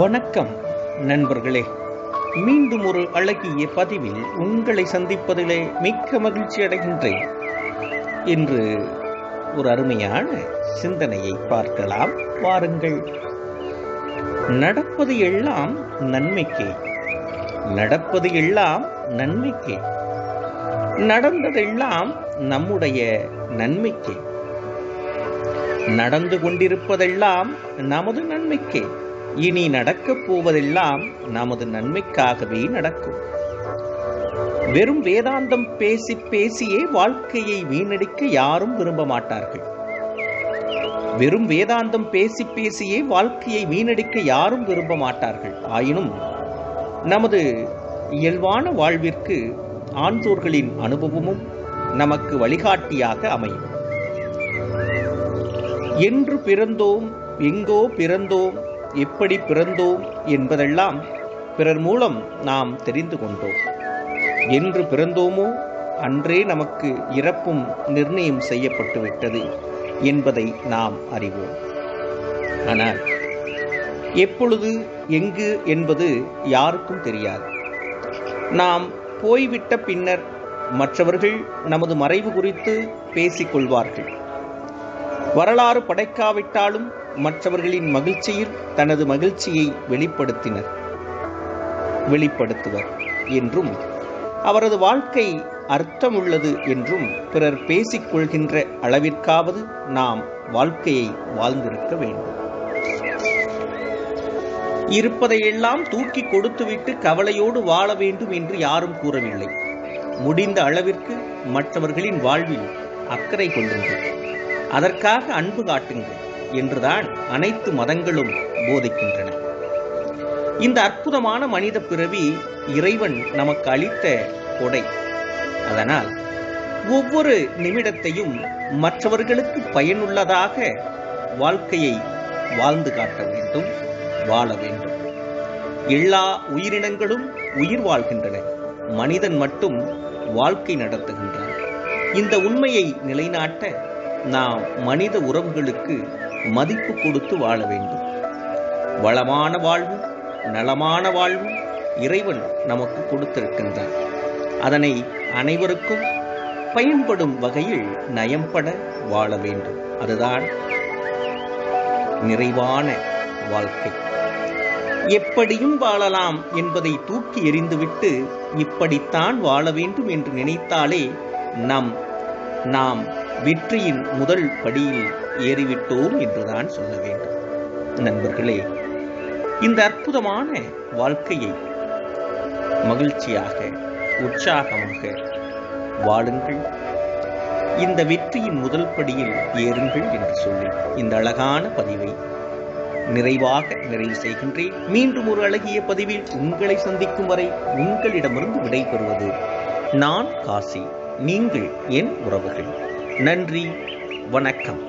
வணக்கம் நண்பர்களே. மீண்டும் ஒரு அழகிய பதிவில் உங்களை சந்திப்பதிலே மிக்க மகிழ்ச்சி அடைகின்றேன். இன்று ஒரு அருமையான சிந்தனையை பார்க்கலாம் வாருங்கள். நடப்பது எல்லாம் நன்மைக்கே, நடப்பது எல்லாம் நன்மைக்கே, நடந்ததெல்லாம் நம்முடைய நன்மைக்கே, நடந்து கொண்டிருப்பதெல்லாம் நமது நன்மைக்கே, இனி நடக்கப் போவதெல்லாம் நமது நன்மைக்காகவே நடக்கும். வெறும் வேதாந்தம் பேசி பேசியே வாழ்க்கையை வீணடிக்க யாரும் விரும்ப மாட்டார்கள். வெறும் வேதாந்தம் பேசி பேசியே வாழ்க்கையை வீணடிக்க யாரும் விரும்ப மாட்டார்கள். ஆயினும் நமது இயல்பான வாழ்விற்கு ஆன்றோர்களின் அனுபவமும் நமக்கு வழிகாட்டியாக அமையும். என்று பிறந்தோம், எங்கோ பிறந்தோம், எப்படி பிறந்தோம் என்பதெல்லாம் பிறர் மூலம் நாம் தெரிந்து கொண்டோம். என்று பிறந்தோமோ அன்றே நமக்கு இறப்பும் நிர்ணயம் செய்யப்பட்டுவிட்டது என்பதை நாம் அறிவோம். ஆனால் எப்பொழுது, எங்கு என்பது யாருக்கும் தெரியாது. நாம் போய்விட்ட பின்னர் மற்றவர்கள் நமது மறைவு குறித்து பேசிக்கொள்வார்கள். வரலாறு படைக்காவிட்டாலும் மற்றவர்களின் மகிழ்ச்சியில் தனது மகிழ்ச்சியை வெளிப்படுத்துவர் என்றும், அவரது வாழ்க்கை அர்த்தமுள்ளது என்றும் பிறர் பேசிக்கொள்கின்ற அளவிற்காவது நாம் வாழ்க்கையை வாழ்ந்திருக்க வேண்டும். இருப்பதையெல்லாம் தூக்கி கொடுத்துவிட்டு கவலையோடு வாழ வேண்டும் என்று யாரும் கூறவில்லை. முடிந்த அளவிற்கு மற்றவர்களின் வாழ்வில் அக்கறை கொள்ளுங்கள், அதற்காக அன்பு காட்டுங்கள் என்றுதான் அனைத்து மதங்களும் போதிக்கின்றன. இந்த அற்புதமான மனித பிறவி இறைவன் நமக்கு அளித்த கொடை. அதனால் ஒவ்வொரு நிமிடத்தையும் மற்றவர்களுக்கு பயனுள்ளதாக வாழ்க்கையை வாழ்ந்து காட்ட வேண்டும், வாழ வேண்டும். எல்லா உயிரினங்களும் உயிர் வாழ்கின்றன, மனிதன் மட்டும் வாழ்க்கை நடத்துகின்றான். இந்த உண்மையை நிலைநாட்ட நாம் மனித உறவுகளுக்கு மதிப்பு கொடுத்து வாழ வேண்டும். வளமான வாழ்வும் நலமான வாழ்வும் இறைவன் நமக்கு கொடுத்திருக்கின்றான். அதனை அனைவருக்கும் பயன்படும் வகையில் நயம்பட வாழ வேண்டும். அதுதான் நிறைவான வாழ்க்கை. எப்படியும் வாழலாம் என்பதை தூக்கி எறிந்துவிட்டு இப்படித்தான் வாழ வேண்டும் என்று நினைத்தாலே நாம் வெற்றியின் முதல் படியில் ஏறிவிட்டோம் என்றுதான் சொல்ல வேண்டும். நண்பர்களே, இந்த அற்புதமான வாழ்க்கையை மகிழ்ச்சியாக உற்சாகமாக வாழுங்கள். இந்த வெற்றியின் முதல் படியில் ஏறுங்கள் என்று சொல்லி இந்த அழகான பதிவை நிறைவு செய்கின்றேன். மீண்டும் ஒரு அழகிய பதிவில் உங்களை சந்திக்கும் வரை உங்களிடமிருந்து விடைபெறுவது நான் காசி, நீங்கள் என் உறவுகள். நன்றி, வணக்கம்.